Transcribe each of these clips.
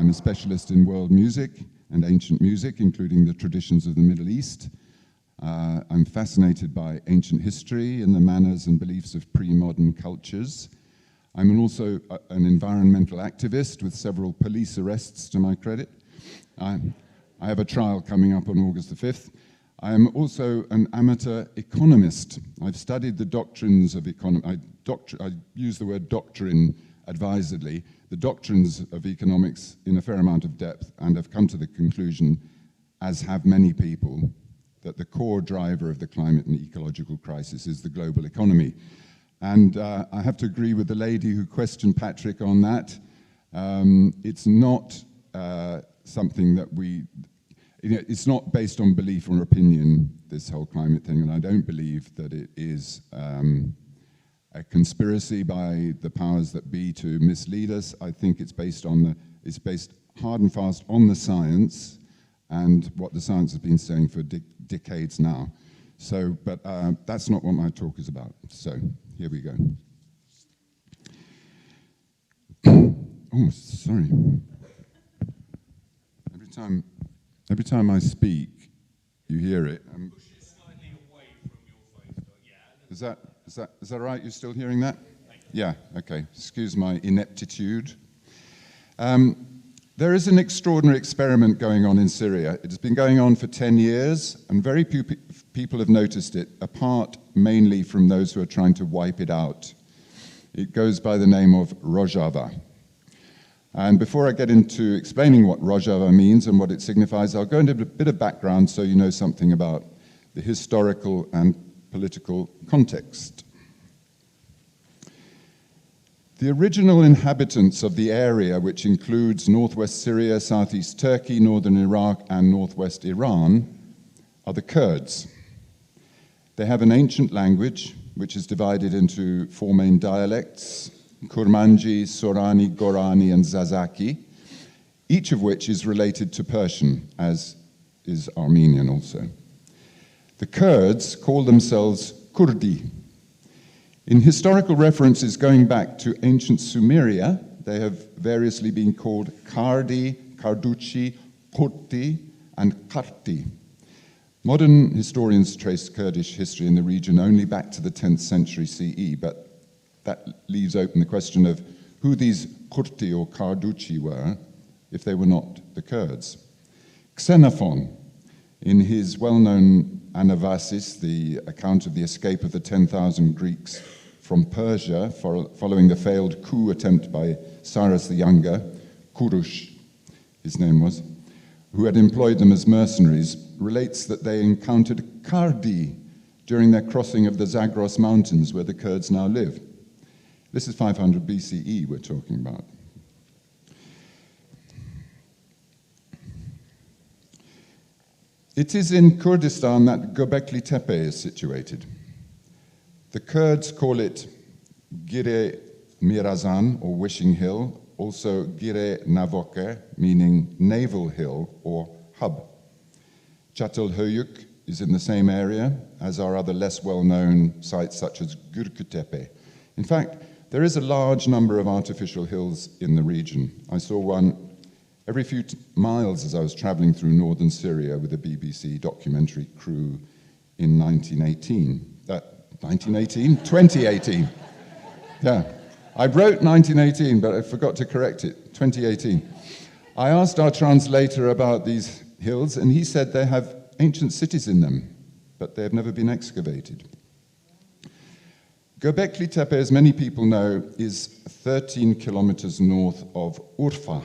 I'm a specialist in world music and ancient music, including the traditions of the Middle East. I'm fascinated by ancient history and the manners and beliefs of pre-modern cultures. I'm also an environmental activist with several police arrests to my credit. I have a trial coming up on August the 5th. I am also an amateur economist. I've studied the doctrines of economy. I use the word doctrine advisedly, the doctrines of economics in a fair amount of depth, and have come to the conclusion, as have many people, that the core driver of the climate and ecological crisis is the global economy. And I have to agree with the lady who questioned Patrick on that. It's not something that it's not based on belief or opinion, this whole climate thing, and I don't believe that it is a conspiracy by the powers that be to mislead us. I think it's based hard and fast on the science and what the science has been saying for decades now. So, but that's not what my talk is about. So, here we go. Oh, sorry. Every time I speak, you hear it. Push it slightly away from your face. Yeah. Is that right? You're still hearing that? Yeah, okay. Excuse my ineptitude. There is an extraordinary experiment going on in Syria. It has been going on for 10 years, and very few people have noticed it, apart mainly from those who are trying to wipe it out. It goes by the name of Rojava. And before I get into explaining what Rojava means and what it signifies, I'll go into a bit of background so you know something about the historical and political context. The original inhabitants of the area, which includes northwest Syria, southeast Turkey, northern Iraq, and northwest Iran, are the Kurds. They have an ancient language, which is divided into four main dialects: Kurmanji, Sorani, Gorani, and Zazaki, each of which is related to Persian, as is Armenian also. The Kurds call themselves Kurdi. In historical references going back to ancient Sumeria, they have variously been called Kardi, Karduchi, Kurti, and Karti. Modern historians trace Kurdish history in the region only back to the 10th century CE, but that leaves open the question of who these Kurti or Karduchi were if they were not the Kurds. Xenophon, in his well-known Anabasis, the account of the escape of the 10,000 Greeks from Persia following the failed coup attempt by Cyrus the Younger, Kurdish, his name was, who had employed them as mercenaries, relates that they encountered Kardi during their crossing of the Zagros Mountains, where the Kurds now live. This is 500 BCE we're talking about. It is in Kurdistan that Göbekli Tepe is situated. The Kurds call it Gire Mirazan, or Wishing Hill, also Gire Navoke, meaning naval hill or hub. Çatalhöyük is in the same area, as are other less well-known sites such as Gürkü Tepe. In fact, there is a large number of artificial hills in the region. I saw one every few miles as I was traveling through northern Syria with a BBC documentary crew in 2018. Yeah, I wrote 1918, but I forgot to correct it, 2018. I asked our translator about these hills, and he said they have ancient cities in them, but they have never been excavated. Göbekli Tepe, as many people know, is 13 kilometers north of Urfa,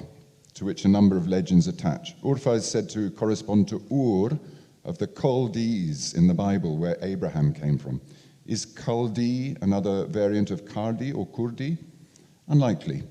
to which a number of legends attach. Urfa is said to correspond to Ur of the Chaldees in the Bible, where Abraham came from. Is Chaldee another variant of Kardi or Kurdi? Unlikely.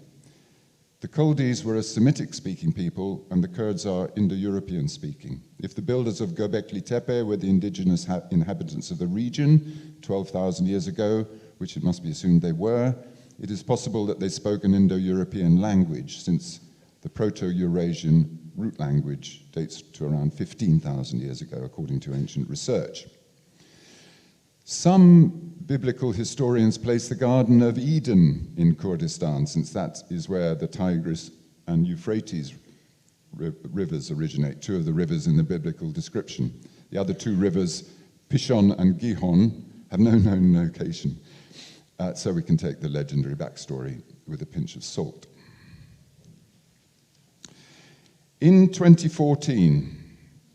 The Chaldees were a Semitic-speaking people, and the Kurds are Indo-European speaking. If the builders of Göbekli Tepe were the indigenous inhabitants of the region 12,000 years ago, which it must be assumed they were, it is possible that they spoke an Indo-European language, since the Proto-Eurasian root language dates to around 15,000 years ago, according to ancient research. Some biblical historians place the Garden of Eden in Kurdistan, since that is where the Tigris and Euphrates rivers originate, two of the rivers in the biblical description. The other two rivers, Pishon and Gihon, have no known location. So we can take the legendary backstory with a pinch of salt. In 2014,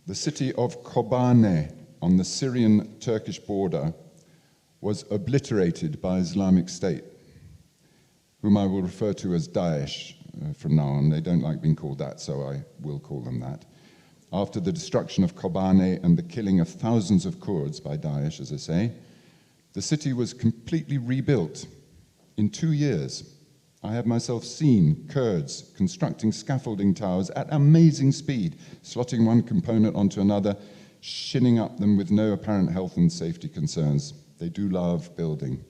the city of Kobane on the Syrian-Turkish border was obliterated by Islamic State, whom I will refer to as Daesh from now on. They don't like being called that, so I will call them that. After the destruction of Kobane and the killing of thousands of Kurds by Daesh, as I say, the city was completely rebuilt in 2 years. I have myself seen Kurds constructing scaffolding towers at amazing speed, slotting one component onto another, shinning up them with no apparent health and safety concerns. They do love building.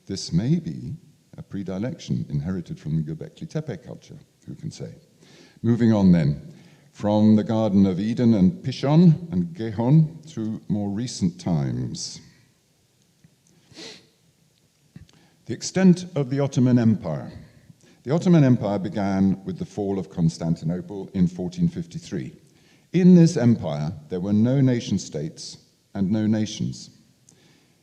This may be a predilection inherited from the Göbekli Tepe culture, who can say. Moving on then, from the Garden of Eden and Pishon and Gihon to more recent times. The extent of the Ottoman Empire. The Ottoman Empire began with the fall of Constantinople in 1453. In this empire, there were no nation-states and no nations.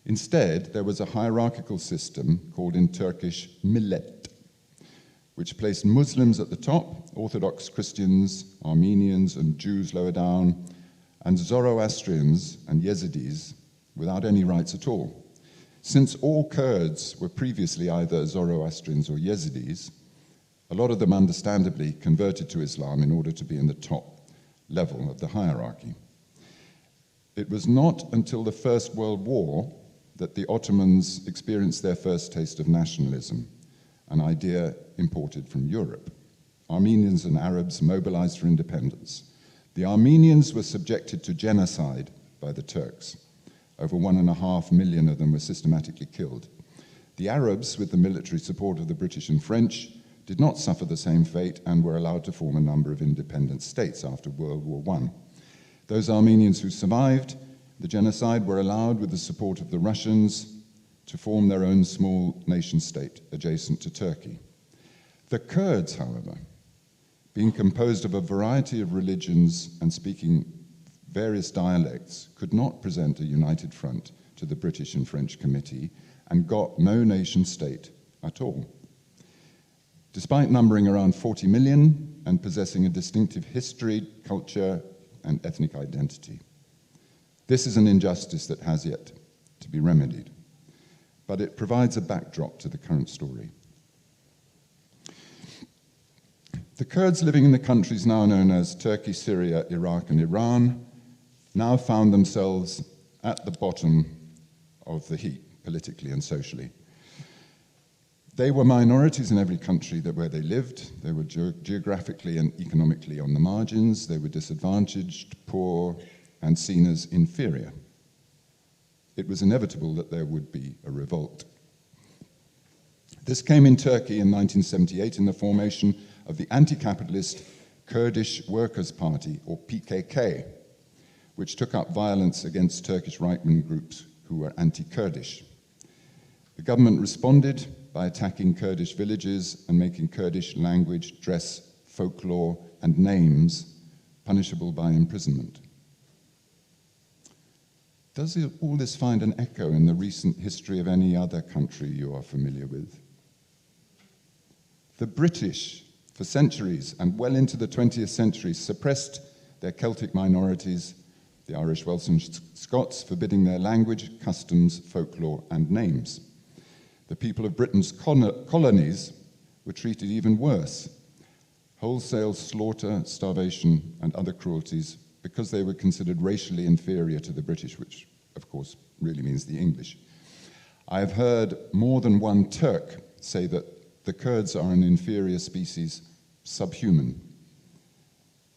Instead, there was a hierarchical system called in Turkish millet, which placed Muslims at the top, Orthodox Christians, Armenians and Jews lower down, and Zoroastrians and Yazidis without any rights at all. Since all Kurds were previously either Zoroastrians or Yazidis, a lot of them understandably converted to Islam in order to be in the top level of the hierarchy. It was not until the First World War that the Ottomans experienced their first taste of nationalism, an idea imported from Europe. Armenians and Arabs mobilized for independence. The Armenians were subjected to genocide by the Turks. Over 1.5 million of them were systematically killed. The Arabs, with the military support of the British and French, did not suffer the same fate and were allowed to form a number of independent states after World War I. Those Armenians who survived the genocide were allowed, with the support of the Russians, to form their own small nation-state adjacent to Turkey. The Kurds, however, being composed of a variety of religions and speaking various dialects, could not present a united front to the British and French committee and got no nation-state at all. Despite numbering around 40 million and possessing a distinctive history, culture, and ethnic identity. This is an injustice that has yet to be remedied, but it provides a backdrop to the current story. The Kurds living in the countries now known as Turkey, Syria, Iraq, and Iran now found themselves at the bottom of the heap, politically and socially. They were minorities in every country where they lived. They were geographically and economically on the margins. They were disadvantaged, poor, and seen as inferior. It was inevitable that there would be a revolt. This came in Turkey in 1978 in the formation of the anti-capitalist Kurdish Workers' Party, or PKK, which took up violence against Turkish right-wing groups who were anti-Kurdish. The government responded by attacking Kurdish villages and making Kurdish language, dress, folklore, and names punishable by imprisonment. Does all this find an echo in the recent history of any other country you are familiar with? The British, for centuries and well into the 20th century, suppressed their Celtic minorities, the Irish, Welsh, and Scots, forbidding their language, customs, folklore, and names. The people of Britain's colonies were treated even worse. Wholesale slaughter, starvation, and other cruelties because they were considered racially inferior to the British, which, of course, really means the English. I have heard more than one Turk say that the Kurds are an inferior species, subhuman.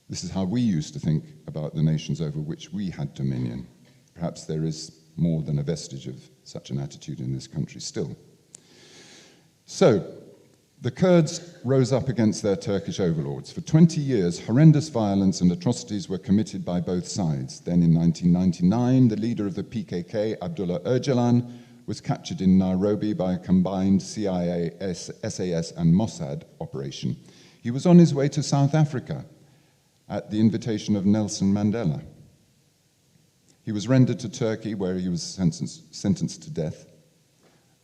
This is how we used to think about the nations over which we had dominion. Perhaps there is more than a vestige of such an attitude in this country still. So, the Kurds rose up against their Turkish overlords. For 20 years, horrendous violence and atrocities were committed by both sides. Then in 1999, the leader of the PKK, Abdullah Öcalan, was captured in Nairobi by a combined CIA, SAS, and Mossad operation. He was on his way to South Africa at the invitation of Nelson Mandela. He was rendered to Turkey, where he was sentenced to death.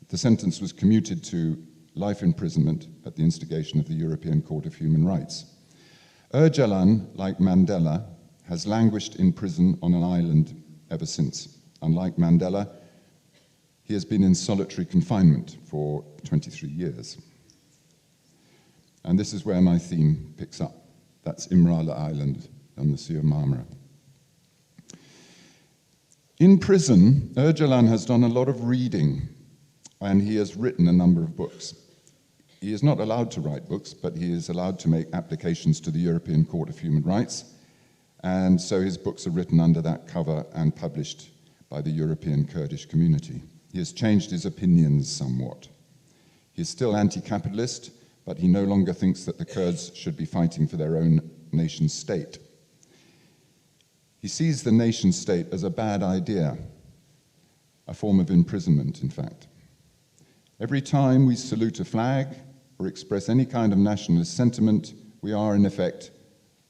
The sentence was commuted to life imprisonment at the instigation of the European Court of Human Rights. Öcalan, like Mandela, has languished in prison on an island ever since. Unlike Mandela, he has been in solitary confinement for 23 years. And this is where my theme picks up. That's Imrala Island on the Sea of Marmara. In prison, Öcalan has done a lot of reading, and he has written a number of books. He is not allowed to write books, but he is allowed to make applications to the European Court of Human Rights, and so his books are written under that cover and published by the European Kurdish community. He has changed his opinions somewhat. He is still anti-capitalist, but he no longer thinks that the Kurds should be fighting for their own nation state. He sees the nation state as a bad idea, a form of imprisonment, in fact. Every time we salute a flag or express any kind of nationalist sentiment, we are, in effect,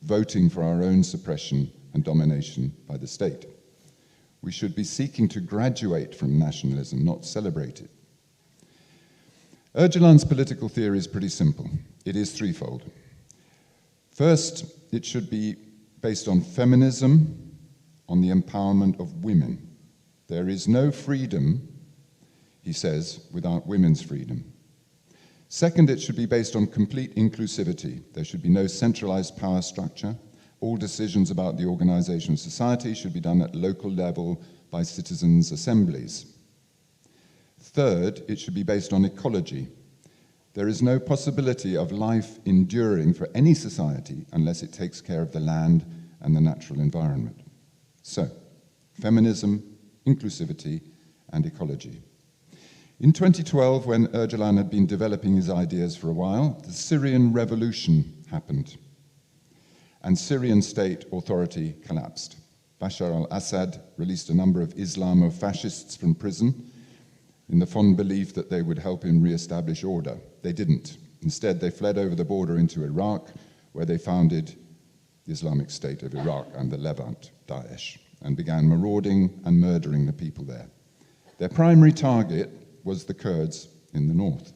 voting for our own suppression and domination by the state. We should be seeking to graduate from nationalism, not celebrate it. Öcalan's political theory is pretty simple. It is threefold. First, it should be based on feminism, on the empowerment of women. There is no freedom, he says, without women's freedom. Second, it should be based on complete inclusivity. There should be no centralized power structure. All decisions about the organization of society should be done at local level by citizens' assemblies. Third, it should be based on ecology. There is no possibility of life enduring for any society unless it takes care of the land and the natural environment. So, feminism, inclusivity, and ecology. In 2012, when Öcalan had been developing his ideas for a while, the Syrian revolution happened, and Syrian state authority collapsed. Bashar al-Assad released a number of Islamo-fascists from prison in the fond belief that they would help him re-establish order. They didn't. Instead, they fled over the border into Iraq, where they founded the Islamic State of Iraq and the Levant, Daesh, and began marauding and murdering the people there. Their primary target was the Kurds in the north.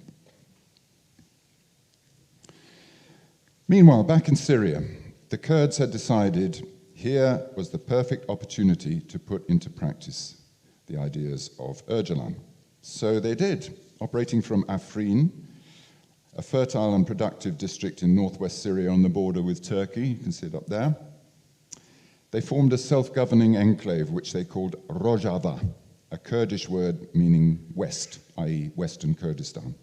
Meanwhile, back in Syria, the Kurds had decided here was the perfect opportunity to put into practice the ideas of Öcalan. So they did, operating from Afrin, a fertile and productive district in northwest Syria on the border with Turkey. You can see it up there. They formed a self-governing enclave, which they called Rojava, a Kurdish word meaning west, i.e. Western Kurdistan.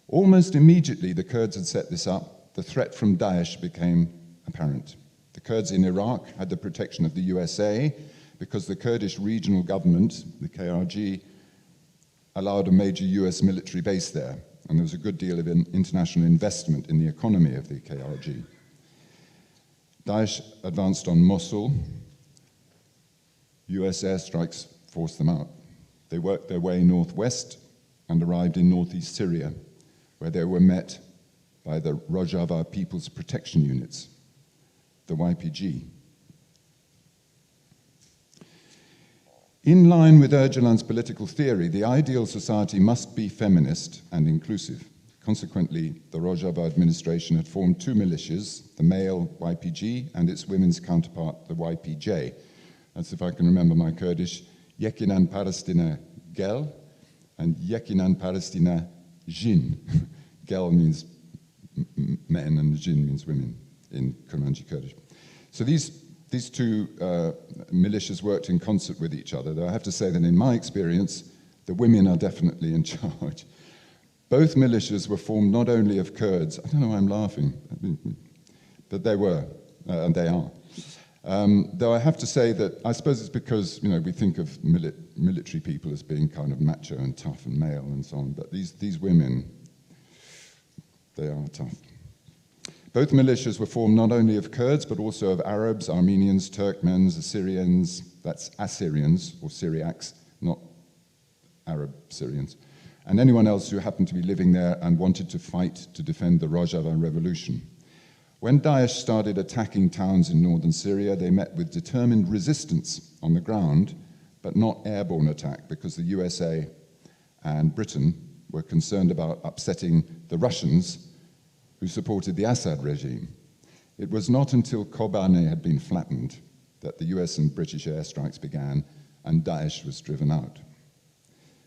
Almost immediately the Kurds had set this up, the threat from Daesh became apparent. The Kurds in Iraq had the protection of the USA because the Kurdish regional government, the KRG, allowed a major US military base there, and there was a good deal of international investment in the economy of the KRG. Daesh advanced on Mosul. US airstrikes forced them out. They worked their way northwest and arrived in northeast Syria, where they were met by the Rojava People's Protection Units, the YPG. In line with Öcalan's political theory, the ideal society must be feminist and inclusive. Consequently, the Rojava administration had formed two militias, the male YPG and its women's counterpart, the YPJ. That's, if I can remember my Kurdish, Yekinan Palestina Gel and Yekinan Palestina Jin. Gel means men and Jin means women in Kurmanji Kurdish. So these two militias worked in concert with each other, though I have to say that in my experience, the women are definitely in charge. Both militias were formed not only of Kurds, I don't know why I'm laughing, but they were, and they are. Though I have to say that I suppose it's because we think of military people as being kind of macho and tough and male and so on, but these women, they are tough. Both militias were formed not only of Kurds, but also of Arabs, Armenians, Turkmens, Assyrians, that's Assyrians or Syriacs, not Arab Syrians, and anyone else who happened to be living there and wanted to fight to defend the Rojava revolution. When Daesh started attacking towns in northern Syria, they met with determined resistance on the ground, but not airborne attack, because the USA and Britain were concerned about upsetting the Russians who supported the Assad regime. It was not until Kobane had been flattened that the US and British airstrikes began and Daesh was driven out.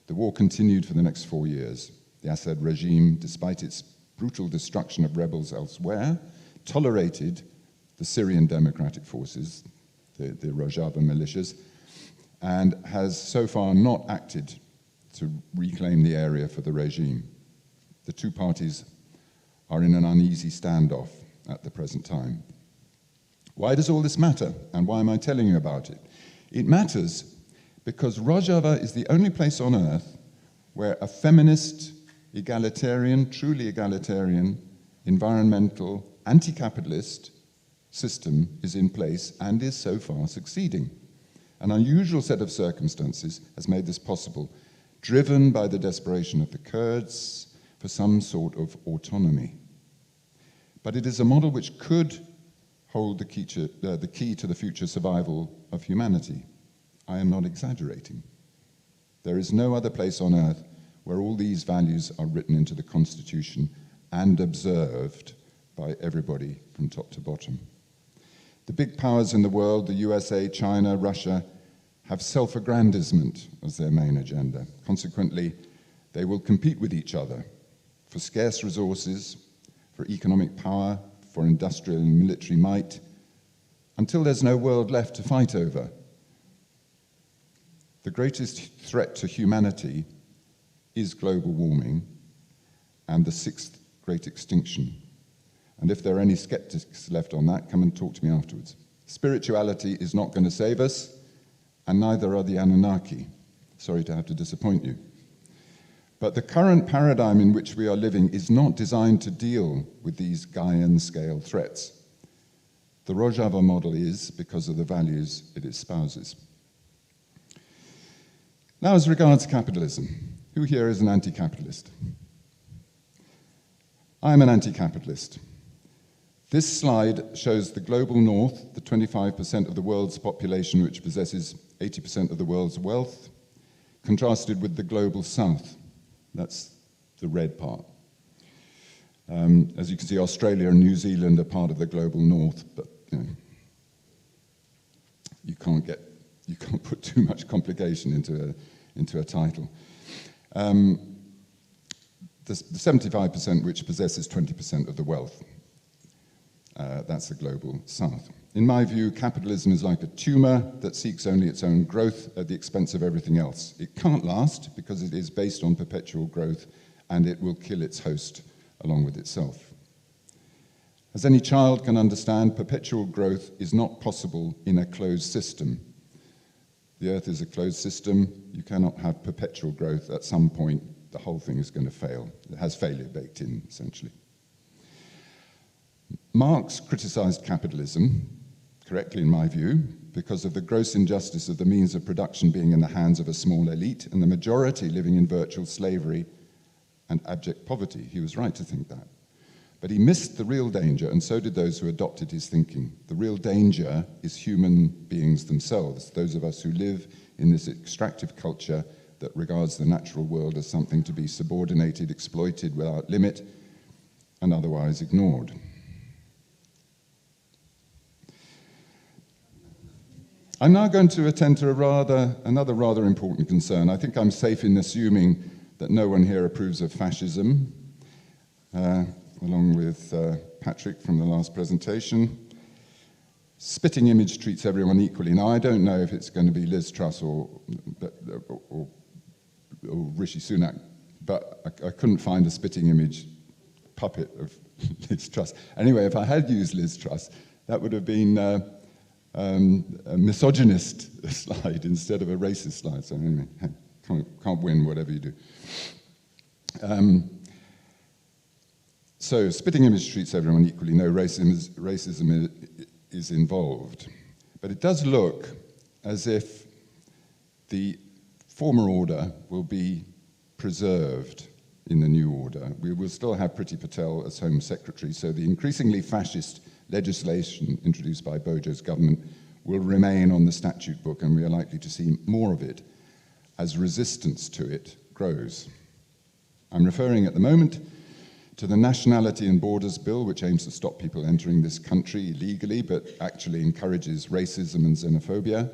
The war continued for the next 4 years. The Assad regime, despite its brutal destruction of rebels elsewhere, tolerated the Syrian Democratic Forces, the Rojava militias, and has so far not acted to reclaim the area for the regime. The two parties are in an uneasy standoff at the present time. Why does all this matter, and why am I telling you about it? It matters because Rojava is the only place on earth where a feminist, egalitarian, truly egalitarian, environmental, anti-capitalist system is in place and is so far succeeding. An unusual set of circumstances has made this possible, driven by the desperation of the Kurds for some sort of autonomy. But it is a model which could hold the key to the future survival of humanity. I am not exaggerating. There is no other place on earth where all these values are written into the Constitution and observed by everybody from top to bottom. The big powers in the world, the USA, China, Russia, have self-aggrandizement as their main agenda. Consequently, they will compete with each other for scarce resources, for economic power, for industrial and military might, until there's no world left to fight over. The greatest threat to humanity is global warming and the sixth great extinction. And if there are any skeptics left on that, come and talk to me afterwards. Spirituality is not going to save us, and neither are the Anunnaki. Sorry to have to disappoint you. But the current paradigm in which we are living is not designed to deal with these Gaian-scale threats. The Rojava model is, because of the values it espouses. Now, as regards capitalism, who here is an anti-capitalist? I'm an anti-capitalist. This slide shows the global north, the 25% of the world's population which possesses 80% of the world's wealth, contrasted with the global south. That's the red part. As you can see, Australia and New Zealand are part of the global north, but you can't put too much complication into a title. The 75% which possesses 20% of the wealth. That's the global south. In my view, capitalism is like a tumor that seeks only its own growth at the expense of everything else. It can't last because it is based on perpetual growth, and it will kill its host along with itself. As any child can understand, perpetual growth is not possible in a closed system. The Earth is a closed system. You cannot have perpetual growth. At some point, the whole thing is going to fail. It has failure baked in, essentially. Marx criticized capitalism, correctly in my view, because of the gross injustice of the means of production being in the hands of a small elite and the majority living in virtual slavery and abject poverty. He was right to think that. But he missed the real danger, and so did those who adopted his thinking. The real danger is human beings themselves, those of us who live in this extractive culture that regards the natural world as something to be subordinated, exploited without limit, and otherwise ignored. I'm now going to attend to another rather important concern. I think I'm safe in assuming that no one here approves of fascism, along with Patrick from the last presentation. Spitting image treats everyone equally. Now, I don't know if it's going to be Liz Truss or Rishi Sunak, but I couldn't find a spitting image puppet of Liz Truss. Anyway, if I had used Liz Truss, that would have been a misogynist slide instead of a racist slide. So anyway, can't win whatever you do. So spitting image treats everyone equally. No racism is involved. But it does look as if the former order will be preserved in the new order. We will still have Priti Patel as Home Secretary, so the increasingly fascist legislation introduced by Bojo's government will remain on the statute book, and we are likely to see more of it as resistance to it grows. I'm referring at the moment to the Nationality and Borders Bill, which aims to stop people entering this country illegally, but actually encourages racism and xenophobia,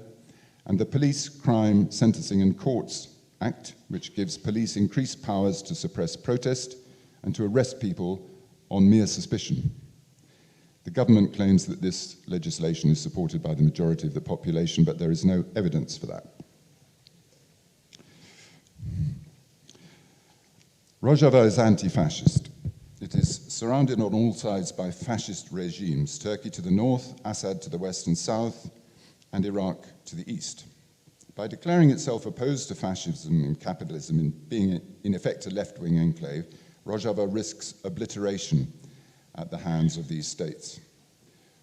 and the Police, Crime, Sentencing and Courts Act, which gives police increased powers to suppress protest and to arrest people on mere suspicion. The government claims that this legislation is supported by the majority of the population, but there is no evidence for that. Rojava is anti-fascist. It is surrounded on all sides by fascist regimes, Turkey to the north, Assad to the west and south, and Iraq to the east. By declaring itself opposed to fascism and capitalism and being, in effect, a left-wing enclave, Rojava risks obliteration at the hands of these states.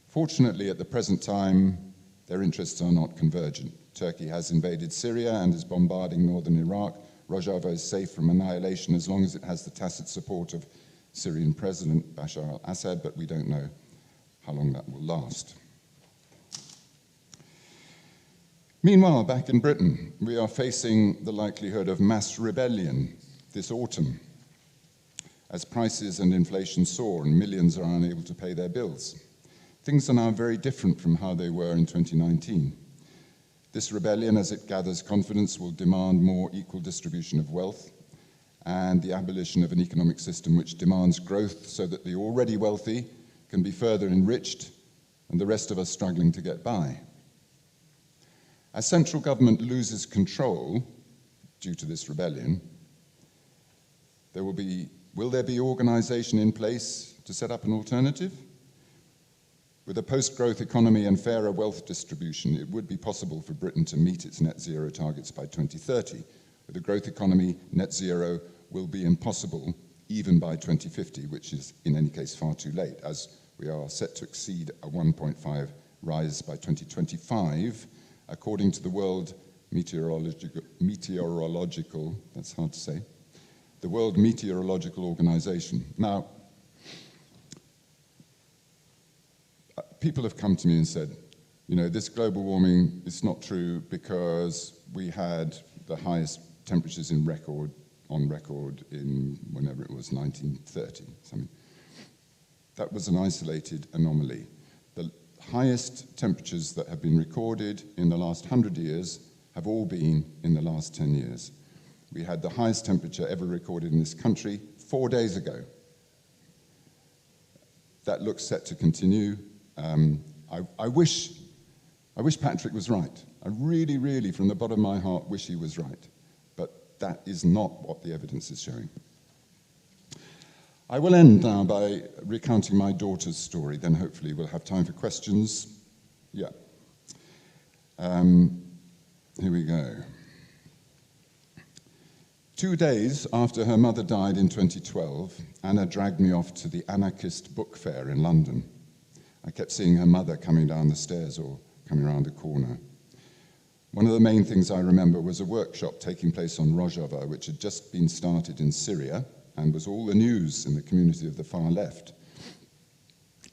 Fortunately, at the present time, their interests are not convergent. Turkey has invaded Syria and is bombarding northern Iraq. Rojava is safe from annihilation as long as it has the tacit support of Syrian President Bashar al-Assad, but we don't know how long that will last. Meanwhile, back in Britain, we are facing the likelihood of mass rebellion this autumn as prices and inflation soar and millions are unable to pay their bills. Things are now very different from how they were in 2019. This rebellion, as it gathers confidence, will demand more equal distribution of wealth and the abolition of an economic system which demands growth so that the already wealthy can be further enriched and the rest of us struggling to get by. As central government loses control due to this rebellion, will there be organisation in place to set up an alternative? With a post-growth economy and fairer wealth distribution, it would be possible for Britain to meet its net zero targets by 2030. With a growth economy, net zero will be impossible even by 2050, which is in any case far too late, as we are set to exceed a 1.5 rise by 2025, according to the World Meteorological, that's hard to say, the World Meteorological Organization. Now, people have come to me and said, you know, this global warming is not true because we had the highest temperatures on record in whenever it was 1930 something. That was an isolated anomaly. The highest temperatures that have been recorded in the last 100 years have all been in the last 10 years. We had the highest temperature ever recorded in this country 4 days ago. That looks set to continue. I wish Patrick was right. I really, really, from the bottom of my heart, wish he was right. But that is not what the evidence is showing. I will end now by recounting my daughter's story, then hopefully we'll have time for questions. Yeah. Here we go. 2 days after her mother died in 2012, Anna dragged me off to the anarchist book fair in London. I kept seeing her mother coming down the stairs or coming around a corner. One of the main things I remember was a workshop taking place on Rojava, which had just been started in Syria and was all the news in the community of the far left.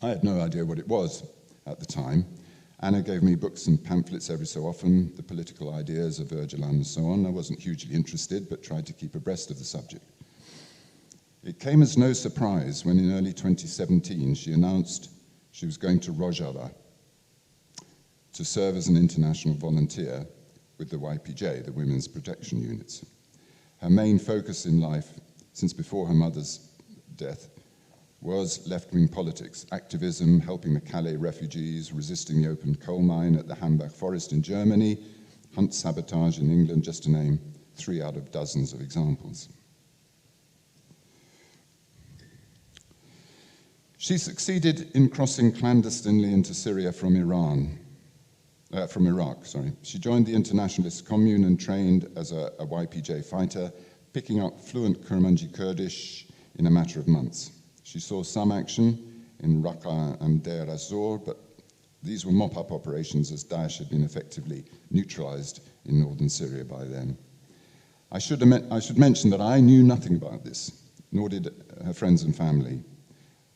I had no idea what it was at the time. Anna gave me books and pamphlets every so often, the political ideas of Öcalan and so on. I wasn't hugely interested, but tried to keep abreast of the subject. It came as no surprise when in early 2017 she announced she was going to Rojava to serve as an international volunteer with the YPJ, the Women's Protection Units. Her main focus in life, since before her mother's death, was left-wing politics, activism, helping the Calais refugees, resisting the open coal mine at the Hambach forest in Germany, hunt sabotage in England, just to name 3 out of dozens of examples. She succeeded in crossing clandestinely into Syria from Iraq. She joined the Internationalist Commune and trained as a YPJ fighter, picking up fluent Kurdish in a matter of months. She saw some action in Raqqa and Deir az-Zor, but these were mop-up operations as Daesh had been effectively neutralized in northern Syria by then. I should mention that I knew nothing about this. nor did her friends and family.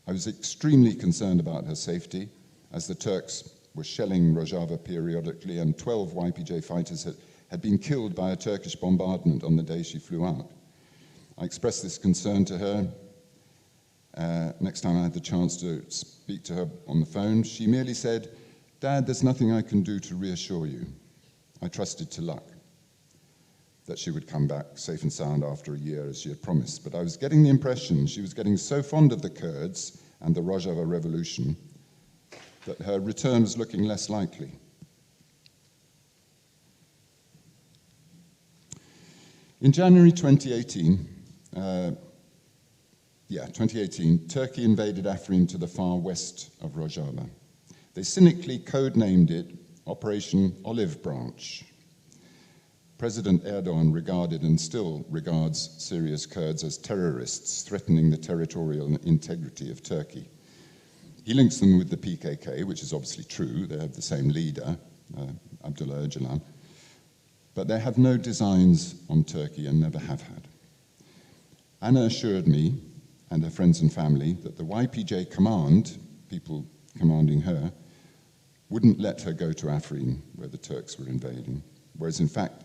I was extremely concerned about her safety, as the Turks were shelling Rojava periodically, and 12 YPJ fighters had been killed by a Turkish bombardment on the day she flew out. I expressed this concern to her. Next time I had the chance to speak to her on the phone, she merely said, "Dad, there's nothing I can do to reassure you." I trusted to luck that she would come back safe and sound after a year, as she had promised. But I was getting the impression she was getting so fond of the Kurds and the Rojava revolution that her return was looking less likely. In January 2018, Turkey invaded Afrin to the far west of Rojava. They cynically codenamed it Operation Olive Branch. President Erdogan regarded and still regards Syria's Kurds as terrorists threatening the territorial integrity of Turkey. He links them with the PKK, which is obviously true. They have the same leader, Abdullah Öcalan, but they have no designs on Turkey and never have had. Anna assured me and her friends and family that the YPJ command, people commanding her, wouldn't let her go to Afrin, where the Turks were invading, whereas in fact,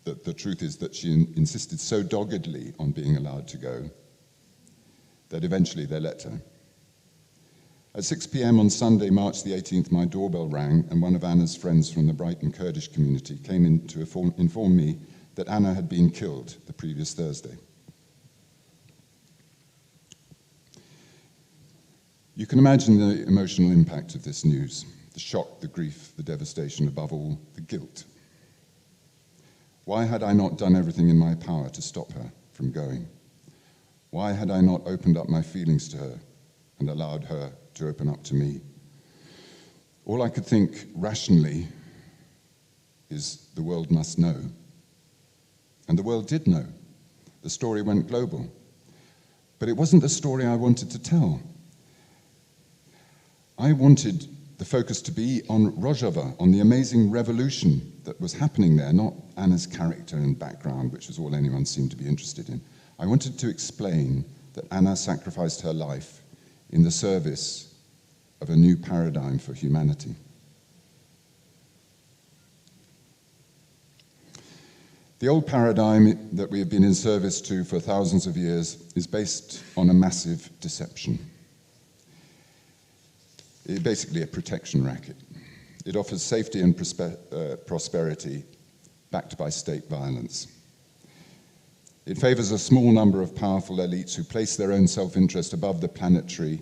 the truth is that she insisted so doggedly on being allowed to go that eventually they let her. At 6 p.m. on Sunday, March the 18th, my doorbell rang, and one of Anna's friends from the Brighton Kurdish community came in to inform me that Anna had been killed the previous Thursday. You can imagine the emotional impact of this news, the shock, the grief, the devastation, above all, the guilt. Why had I not done everything in my power to stop her from going? Why had I not opened up my feelings to her and allowed her to open up to me? All I could think rationally is the world must know. And the world did know. The story went global. But it wasn't the story I wanted to tell. I wanted the focus to be on Rojava, on the amazing revolution that was happening there, not Anna's character and background, which was all anyone seemed to be interested in. I wanted to explain that Anna sacrificed her life in the service of a new paradigm for humanity. The old paradigm that we have been in service to for thousands of years is based on a massive deception. It's basically a protection racket. It offers safety and prosperity backed by state violence. It favors a small number of powerful elites who place their own self-interest above planetary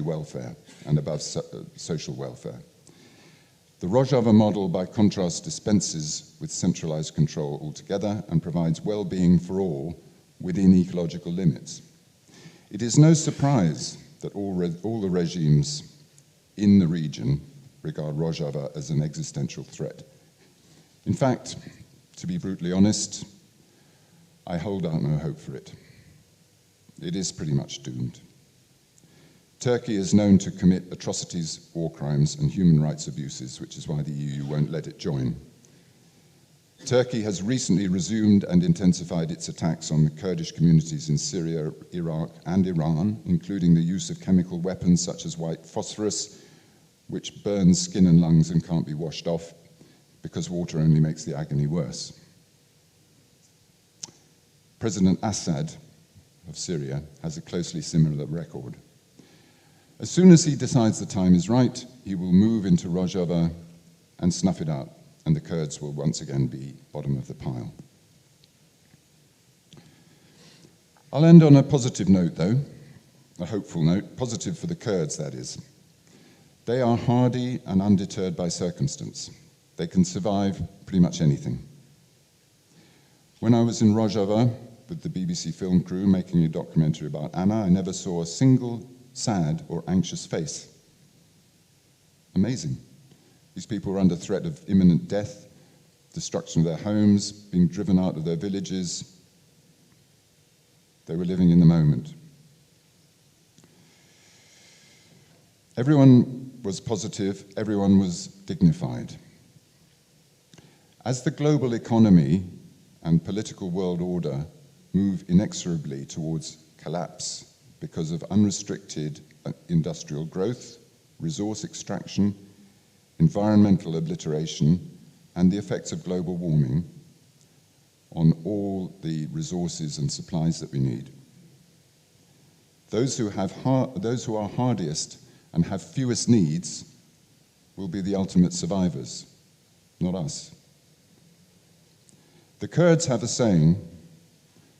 welfare and above social welfare. The Rojava model, by contrast, dispenses with centralized control altogether and provides well-being for all within ecological limits. It is no surprise that all the regimes in the region regard Rojava as an existential threat. In fact, to be brutally honest, I hold out no hope for it. It is pretty much doomed. Turkey is known to commit atrocities, war crimes, and human rights abuses, which is why the EU won't let it join. Turkey has recently resumed and intensified its attacks on the Kurdish communities in Syria, Iraq, and Iran, including the use of chemical weapons such as white phosphorus, which burns skin and lungs and can't be washed off because water only makes the agony worse. President Assad of Syria has a closely similar record. As soon as he decides the time is right, he will move into Rojava and snuff it out, and the Kurds will once again be bottom of the pile. I'll end on a positive note, though, a hopeful note, positive for the Kurds, that is. They are hardy and undeterred by circumstance. They can survive pretty much anything. When I was in Rojava with the BBC film crew making a documentary about Anna, I never saw a single sad or anxious face. Amazing. These people were under threat of imminent death, destruction of their homes, being driven out of their villages. They were living in the moment. Everyone was positive, everyone was dignified. As the global economy and political world order move inexorably towards collapse because of unrestricted industrial growth, resource extraction, environmental obliteration, and the effects of global warming on all the resources and supplies that we need. Those who are hardiest and have fewest needs will be the ultimate survivors, not us. The Kurds have a saying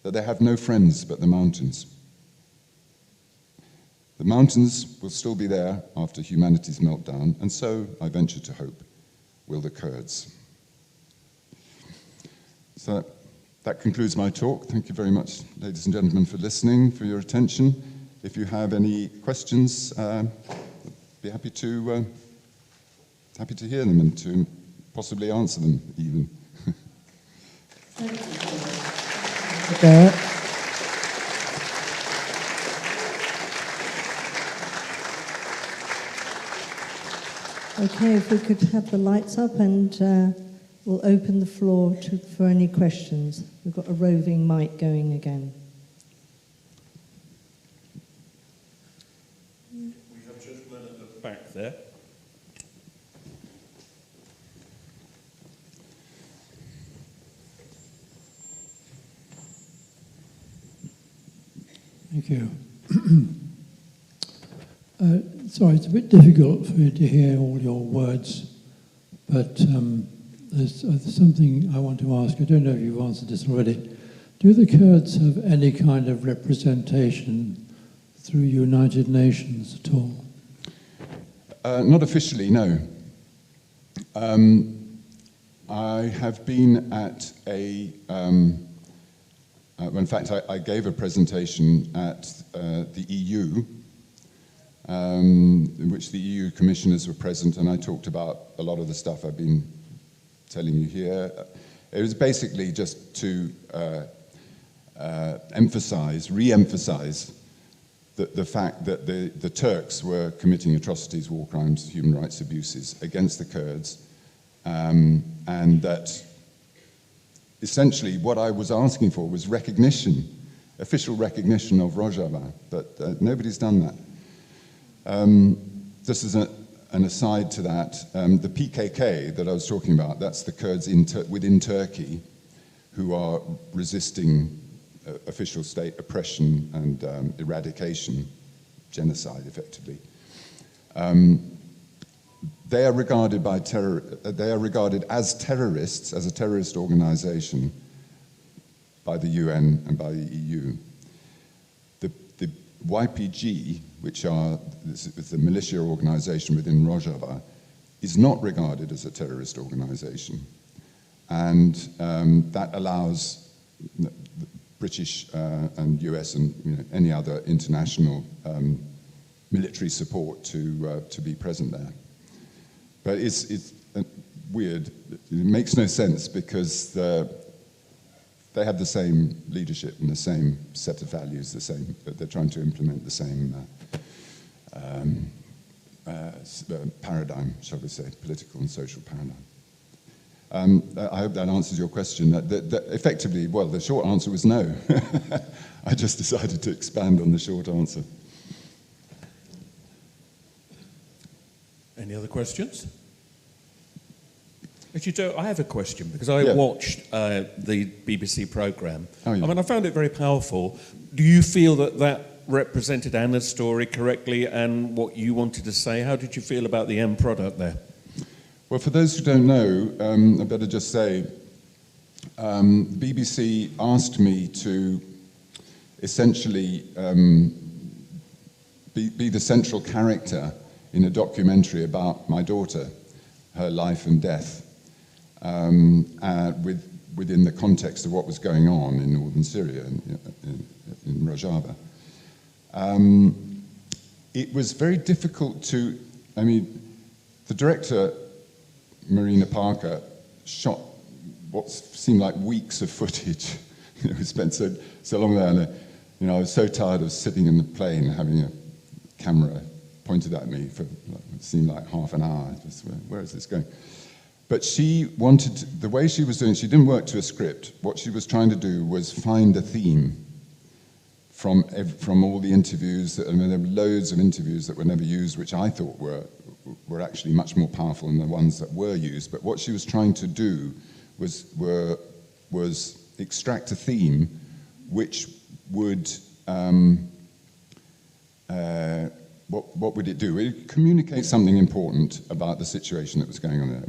that they have no friends but the mountains. The mountains will still be there after humanity's meltdown, and so, I venture to hope, will the Kurds. So that concludes my talk. Thank you very much, ladies and gentlemen, for listening, for your attention. If you have any questions, I'd be happy to hear them and to possibly answer them even. Dirk. Okay, if we could have the lights up, and we'll open the floor for any questions. We've got a roving mic going again. We have a gentleman at the back there. Thank you. Sorry, it's a bit difficult for you to hear all your words, but there's something I want to ask. I don't know if you've answered this already. Do the Kurds have any kind of representation through United Nations at all? Not officially, no. I have been at in fact, I gave a presentation at the EU, in which the EU commissioners were present, and I talked about a lot of the stuff I've been telling you here. It was basically just to re-emphasize the fact that the Turks were committing atrocities, war crimes, human rights abuses against the Kurds, and that essentially what I was asking for was recognition, official recognition of Rojava, but nobody's done that. Just as an aside to that, the PKK that I was talking about, that's the Kurds within Turkey who are resisting official state oppression and eradication, genocide effectively. They are regarded as terrorists, as a terrorist organization by the UN and by the EU. The YPG, which is the militia organization within Rojava, is not regarded as a terrorist organization. And that allows the British and US and any other international military support to be present there. But it's weird. It makes no sense because they have the same leadership and the same set of values, they're trying to implement the same paradigm, shall we say, political and social paradigm. I hope that answers your question. Effectively, well, the short answer was no. I just decided to expand on the short answer. Any other questions? Actually, Joe, I have a question because I watched the BBC programme. Oh, yeah. I mean, I found it very powerful. Do you feel that represented Anna's story correctly and what you wanted to say? How did you feel about the end product there? Well, for those who don't know, I better just say, the BBC asked me to essentially be the central character in a documentary about my daughter, her life and death, within the context of what was going on in northern Syria, in Rojava. It was very difficult the director, Marina Parker, shot what seemed like weeks of footage. We spent so long there, and I was so tired of sitting in the plane and having a camera pointed at me for it seemed like half an hour. Just, where is this going? But she wanted, the way she was doing, she didn't work to a script. What she was trying to do was find a theme from all the interviews. I mean, there were loads of interviews that were never used, which I thought were actually much more powerful than the ones that were used. But what she was trying to do was extract a theme which would, what would it do? It would communicate something important about the situation that was going on there.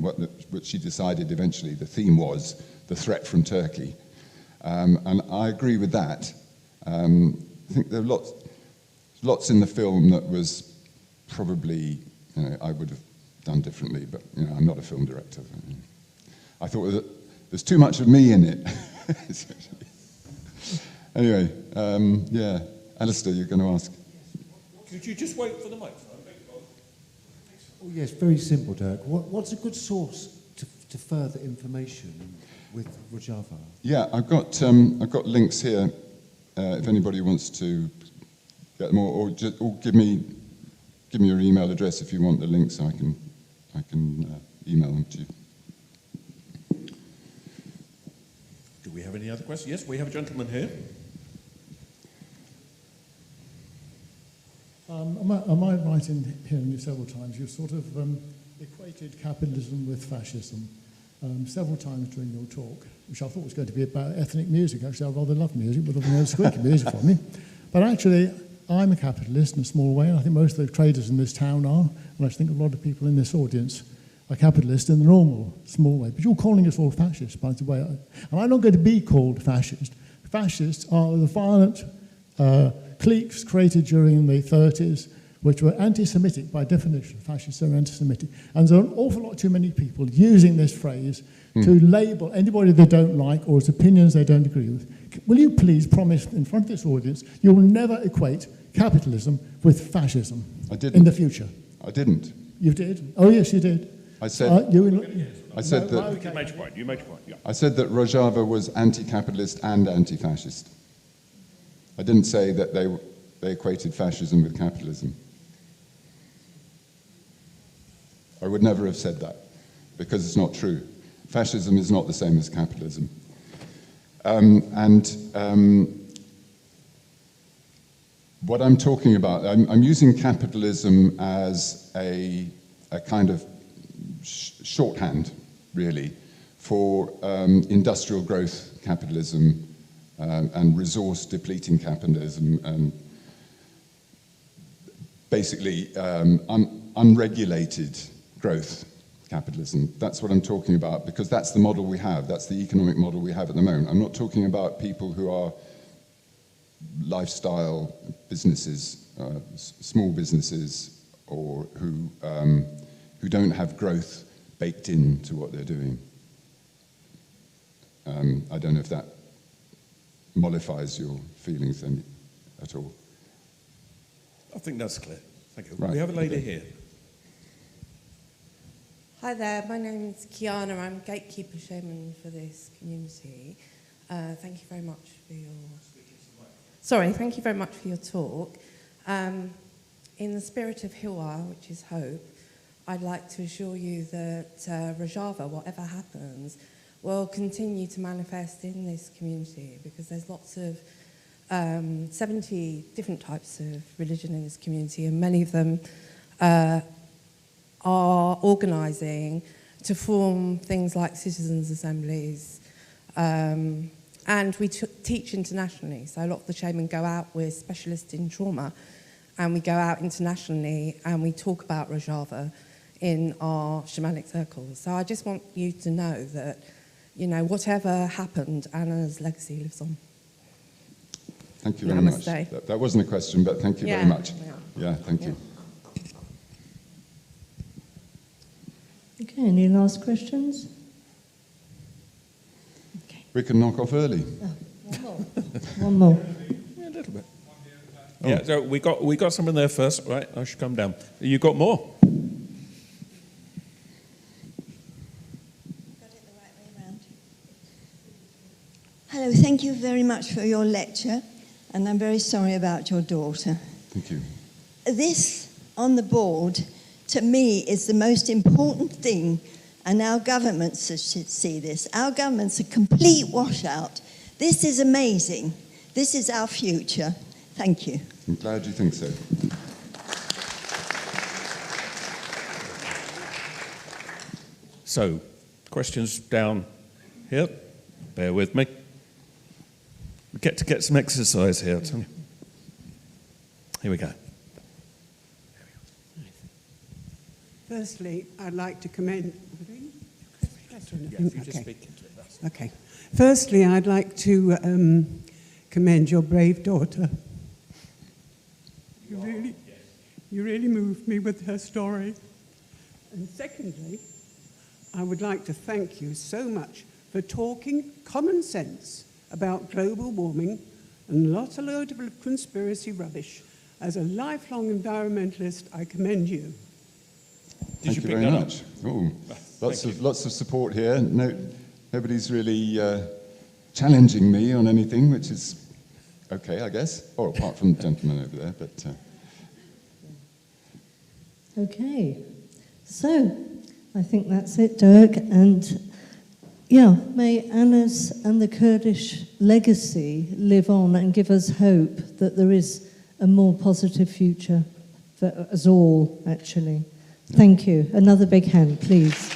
What she decided eventually the theme was the threat from Turkey. And I agree with that. I think there are lots in the film that was probably, I would have done differently, but I'm not a film director. I thought that there's too much of me in it. Anyway, yeah. Alistair, you're going to ask. Could you just wait for the microphone? Oh, yes, very simple, Dirk. What's a good source to further information with Rojava? Yeah, I've got links here. If anybody wants to get more, or give me your email address if you want the links, I can email them to you. Do we have any other questions? Yes, we have a gentleman here. Am I right in hearing you several times? You've sort of equated capitalism with fascism several times during your talk, which I thought was going to be about ethnic music. Actually, I rather love music, but I've no squeaky music from me. But actually, I'm a capitalist in a small way, and I think most of the traders in this town are, and I think a lot of people in this audience are capitalists in the normal, small way. But you're calling us all fascists, by the way. And I'm not going to be called fascist. Fascists are the violent cliques created during the 30s, which were anti-Semitic by definition. Fascists are anti-Semitic. And there are an awful lot too many people using this phrase to label anybody they don't like or its opinions they don't agree with. Will you please promise in front of this audience you will never equate capitalism with fascism in the future? I didn't. You did? Oh, yes, you did. I said... You made your point, yeah. I said that Rojava was anti-capitalist and anti-fascist. I didn't say that they equated fascism with capitalism. I would never have said that, because it's not true. Fascism is not the same as capitalism. What I'm talking about, I'm using capitalism as a kind of shorthand, really, for industrial growth capitalism and resource-depleting capitalism, and basically unregulated growth capitalism. That's what I'm talking about, because that's the model we have. That's the economic model we have at the moment. I'm not talking about people who are lifestyle businesses, small businesses, or who don't have growth baked into what they're doing. I don't know if that mollifies your feelings at all. I think that's clear. Thank you. Right. We have a lady here. Hi there, my name's Kiana. I'm gatekeeper shaman for this community. Thank you very much for your... Sorry, thank you very much for your talk. In the spirit of Hiwa, which is hope, I'd like to assure you that Rojava, whatever happens, will continue to manifest in this community, because there's lots of 70 different types of religion in this community, and many of them are organising to form things like citizens' assemblies. And we teach internationally, so a lot of the shaman go out, we're specialists in trauma, and we go out internationally and we talk about Rojava in our shamanic circles. So I just want you to know that, you know, whatever happened, Anna's legacy lives on. Thank you very much. That wasn't a question, but thank you very much. Yeah, thank you. Okay, any last questions? Okay. We can knock off early. One more. Yeah, a little bit. Oh. Yeah, so we got someone there first, right? I should come down. You got more? Got it the right way around. Hello, thank you very much for your lecture, and I'm very sorry about your daughter. Thank you. This on the board, to me, is the most important thing And our governments should see this. Our government's a complete washout. This is amazing. This is our future. Thank you. I'm glad you think so. So, questions down here? Bear with me. We get to get some exercise here, don't we? Here we go. Firstly, I'd like to commend... Okay. Firstly, I'd like to commend your brave daughter. You really moved me with her story. And secondly, I would like to thank you so much for talking common sense about global warming and not a load of conspiracy rubbish. As a lifelong environmentalist, I commend you. Thank you very much. Oh, lots of support here. Nobody's really challenging me on anything, which is okay, I guess. Or apart from the gentleman over there, but. Okay, so I think that's it, Dirk. And yeah, may Anna's and the Kurdish legacy live on and give us hope that there is a more positive future for us all, actually. Thank you. Another big hand, please.